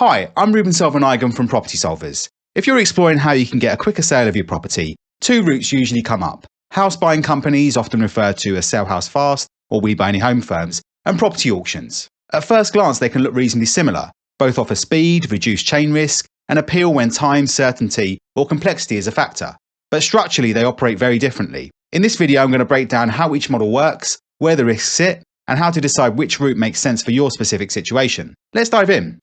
Hi, I'm Ruban Selvanayagam from Property Solvers. If you're exploring how you can get a quicker sale of your property, two routes usually come up. House buying companies, often referred to as Sell House Fast or We Buy Any Home firms, and property auctions. At first glance, they can look reasonably similar. Both offer speed, reduced chain risk, and appeal when time, certainty, or complexity is a factor. But structurally, they operate very differently. In this video, I'm going to break down how each model works, where the risks sit, and how to decide which route makes sense for your specific situation. Let's dive in.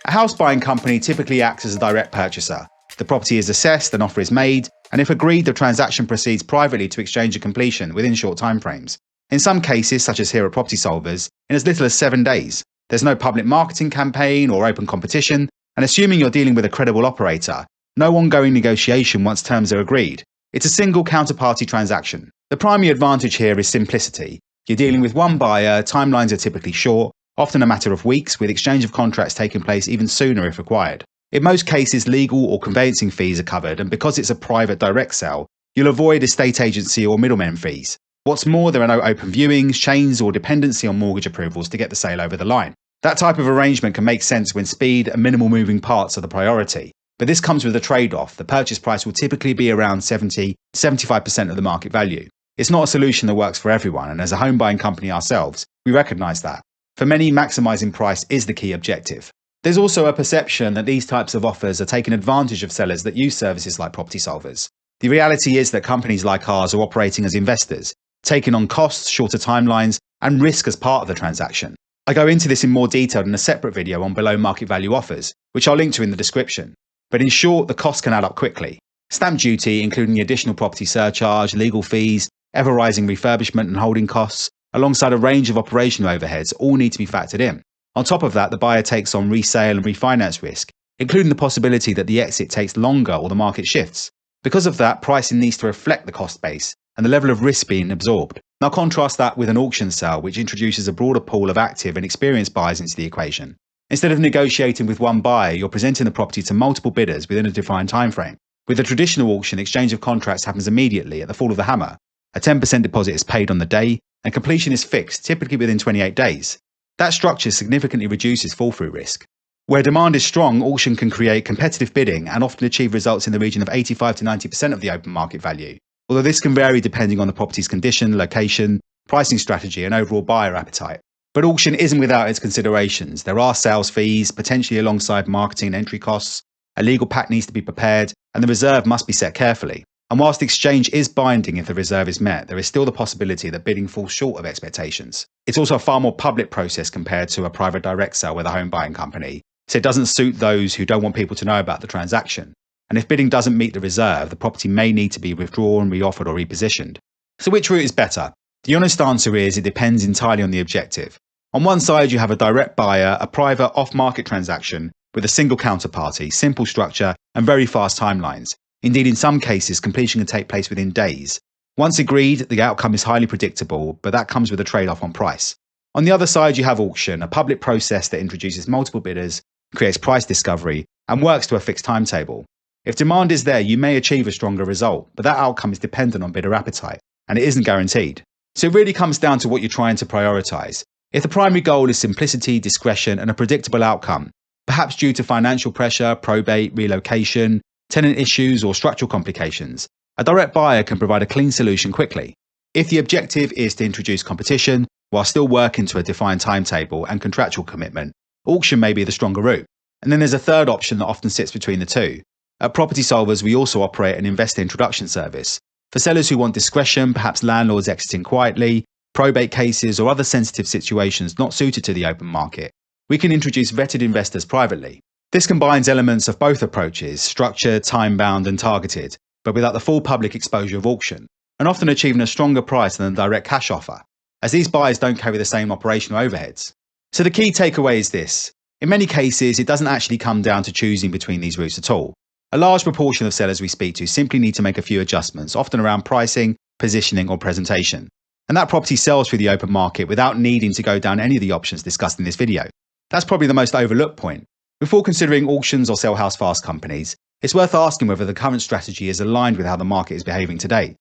A house buying company typically acts as a direct purchaser. The property is assessed, an offer is made, and if agreed, the transaction proceeds privately to exchange and completion within short timeframes. In some cases, such as here at Property Solvers, in as little as 7 days. There's no public marketing campaign or open competition, and assuming you're dealing with a credible operator, no ongoing negotiation once terms are agreed. It's a single counterparty transaction. The primary advantage here is simplicity. You're dealing with one buyer, timelines are typically short, often a matter of weeks, with exchange of contracts taking place even sooner if required. In most cases, legal or conveyancing fees are covered, and because it's a private direct sale, you'll avoid estate agency or middlemen fees. What's more, there are no open viewings, chains, or dependency on mortgage approvals to get the sale over the line. That type of arrangement can make sense when speed and minimal moving parts are the priority. But this comes with a trade-off. The purchase price will typically be around 70–75% of the market value. It's not a solution that works for everyone, and as a home buying company ourselves, we recognise that. For many, maximising price is the key objective. There's also a perception that these types of offers are taking advantage of sellers that use services like Property Solvers. The reality is that companies like ours are operating as investors, taking on costs, shorter timelines, and risk as part of the transaction. I go into this in more detail in a separate video on below market value offers, which I'll link to in the description. But in short, the costs can add up quickly. Stamp duty, including the additional property surcharge, legal fees, ever-rising refurbishment and holding costs, alongside a range of operational overheads, all need to be factored in. On top of that, the buyer takes on resale and refinance risk, including the possibility that the exit takes longer or the market shifts. Because of that, pricing needs to reflect the cost base and the level of risk being absorbed. Now contrast that with an auction sale, which introduces a broader pool of active and experienced buyers into the equation. Instead of negotiating with one buyer, you're presenting the property to multiple bidders within a defined timeframe. With a traditional auction, exchange of contracts happens immediately at the fall of the hammer. A 10% deposit is paid on the day, and completion is fixed, typically within 28 days. That structure significantly reduces fall-through risk. Where demand is strong, auction can create competitive bidding and often achieve results in the region of 85–90% of the open market value, although this can vary depending on the property's condition, location, pricing strategy, and overall buyer appetite. But auction isn't without its considerations. There are sales fees, potentially alongside marketing and entry costs, a legal pack needs to be prepared, and the reserve must be set carefully. And whilst exchange is binding if the reserve is met, there is still the possibility that bidding falls short of expectations. It's also a far more public process compared to a private direct sale with a home buying company, so it doesn't suit those who don't want people to know about the transaction. And if bidding doesn't meet the reserve, the property may need to be withdrawn, reoffered, or repositioned. So which route is better? The honest answer is it depends entirely on the objective. On one side, you have a direct buyer, a private off-market transaction with a single counterparty, simple structure, and very fast timelines. Indeed, in some cases, completion can take place within days. Once agreed, the outcome is highly predictable, but that comes with a trade-off on price. On the other side, you have auction, a public process that introduces multiple bidders, creates price discovery, and works to a fixed timetable. If demand is there, you may achieve a stronger result, but that outcome is dependent on bidder appetite, and it isn't guaranteed. So it really comes down to what you're trying to prioritize. If the primary goal is simplicity, discretion, and a predictable outcome, perhaps due to financial pressure, probate, relocation, tenant issues, or structural complications, a direct buyer can provide a clean solution quickly. If the objective is to introduce competition while still working to a defined timetable and contractual commitment, auction may be the stronger route. And then there's a third option that often sits between the two. At Property Solvers, we also operate an investor introduction service. For sellers who want discretion, perhaps landlords exiting quietly, probate cases, or other sensitive situations not suited to the open market, we can introduce vetted investors privately. This combines elements of both approaches, structured, time-bound, and targeted, but without the full public exposure of auction, and often achieving a stronger price than a direct cash offer, as these buyers don't carry the same operational overheads. So the key takeaway is this. In many cases, it doesn't actually come down to choosing between these routes at all. A large proportion of sellers we speak to simply need to make a few adjustments, often around pricing, positioning, or presentation. And that property sells through the open market without needing to go down any of the options discussed in this video. That's probably the most overlooked point. Before considering auctions or sell house fast companies, it's worth asking whether the current strategy is aligned with how the market is behaving today.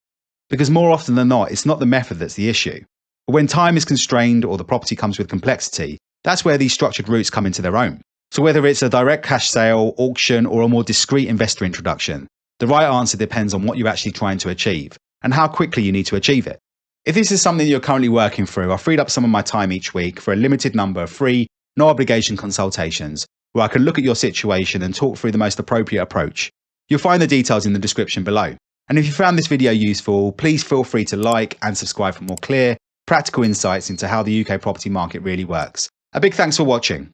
Because more often than not, it's not the method that's the issue. But when time is constrained or the property comes with complexity, That's where these structured routes come into their own. So whether it's a direct cash sale, auction, or a more discreet investor introduction, the right answer depends on what you're actually trying to achieve and how quickly you need to achieve it. If this is something you're currently working through, I've freed up some of my time each week for a limited number of free, no obligation consultations where I can look at your situation and talk through the most appropriate approach. You'll find the details in the description below. And if you found this video useful, please feel free to like and subscribe for more clear, practical insights into how the UK property market really works. A big thanks for watching.